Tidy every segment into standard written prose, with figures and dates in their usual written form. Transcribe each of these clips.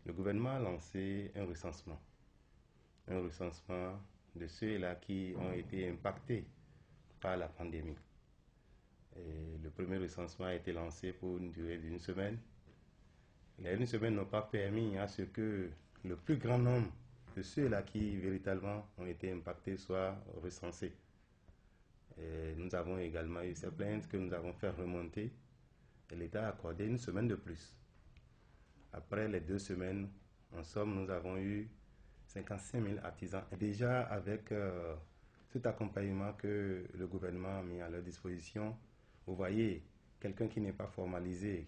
Le gouvernement a lancé un recensement de ceux-là qui ont été impactés par la pandémie. Et le premier recensement a été lancé pour une durée d'une semaine. Les une semaine n'ont pas permis à ce que le plus grand nombre de ceux-là qui véritablement ont été impactés soient recensés. Et nous avons également eu ces plaintes que nous avons fait remonter et l'État a accordé une semaine de plus. Après les 2 semaines, en somme, nous avons eu 55 000 artisans. Et déjà avec cet accompagnement que le gouvernement a mis à leur disposition, vous voyez, quelqu'un qui n'est pas formalisé,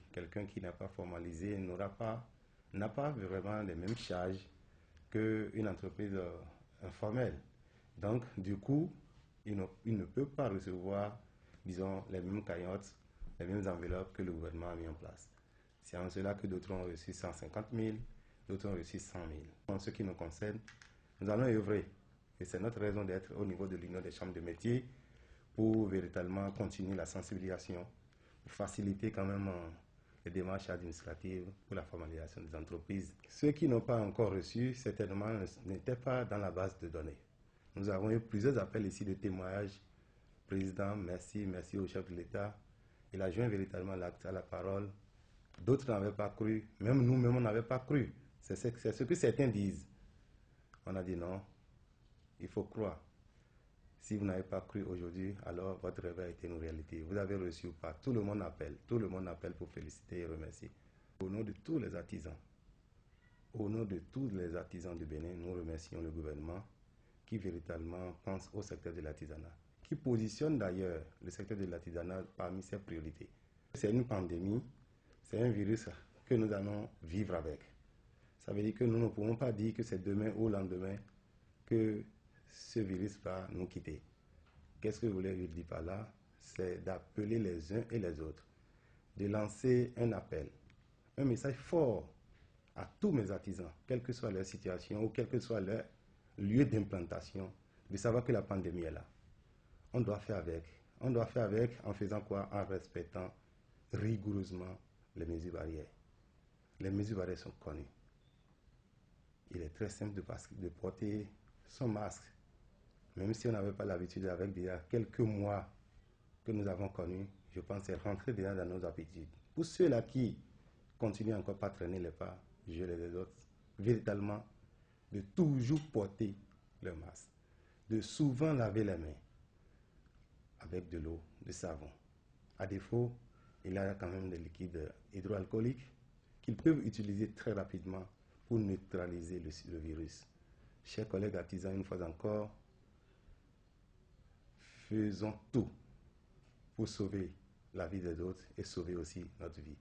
n'a pas vraiment les mêmes charges qu'une entreprise informelle. Donc, du coup, il ne peut pas recevoir, disons, les mêmes cagnottes, les mêmes enveloppes que le gouvernement a mis en place. C'est en cela que d'autres ont reçu 150 000, d'autres ont reçu 100 000. En ce qui nous concerne, nous allons œuvrer, et c'est notre raison d'être au niveau de l'Union des chambres de métiers, pour véritablement continuer la sensibilisation, pour faciliter quand même les démarches administratives pour la formalisation des entreprises. Ceux qui n'ont pas encore reçu, certainement, n'étaient pas dans la base de données. Nous avons eu plusieurs appels ici de témoignages. Président, merci, merci au chef de l'État. Il a joint véritablement l'acte à la parole. D'autres n'avaient pas cru, même nous-mêmes, on n'avait pas cru. C'est ce que certains disent. On a dit non, il faut croire. Si vous n'avez pas cru aujourd'hui, alors votre rêve a été une réalité. Vous avez reçu ou pas, tout le monde appelle pour féliciter et remercier. Au nom de tous les artisans, du Bénin, nous remercions le gouvernement qui véritablement pense au secteur de l'artisanat, qui positionne d'ailleurs le secteur de l'artisanat parmi ses priorités. C'est une pandémie, c'est un virus que nous allons vivre avec. Ça veut dire que nous ne pouvons pas dire que c'est demain ou lendemain que ce virus va nous quitter. Qu'est-ce que je voulais lui dire par là? C'est d'appeler les uns et les autres, de lancer un appel, un message fort à tous mes artisans, quelle que soit leur situation ou quel que soit leur lieu d'implantation, de savoir que la pandémie est là. On doit faire avec. On doit faire avec en faisant quoi? En respectant rigoureusement les mesures barrières. Les mesures barrières sont connues. Il est très simple de porter son masque. Même si on n'avait pas l'habitude, avec déjà quelques mois que nous avons connus, je pense que c'est rentré déjà dans nos habitudes. Pour ceux-là qui continuent encore pas traîner les pas, je les exhorte véritablement de toujours porter le masque, de souvent laver les mains avec de l'eau, de savon. À défaut, il y a quand même des liquides hydroalcooliques qu'ils peuvent utiliser très rapidement pour neutraliser le virus. Chers collègues artisans, une fois encore, faisons tout pour sauver la vie des autres et sauver aussi notre vie.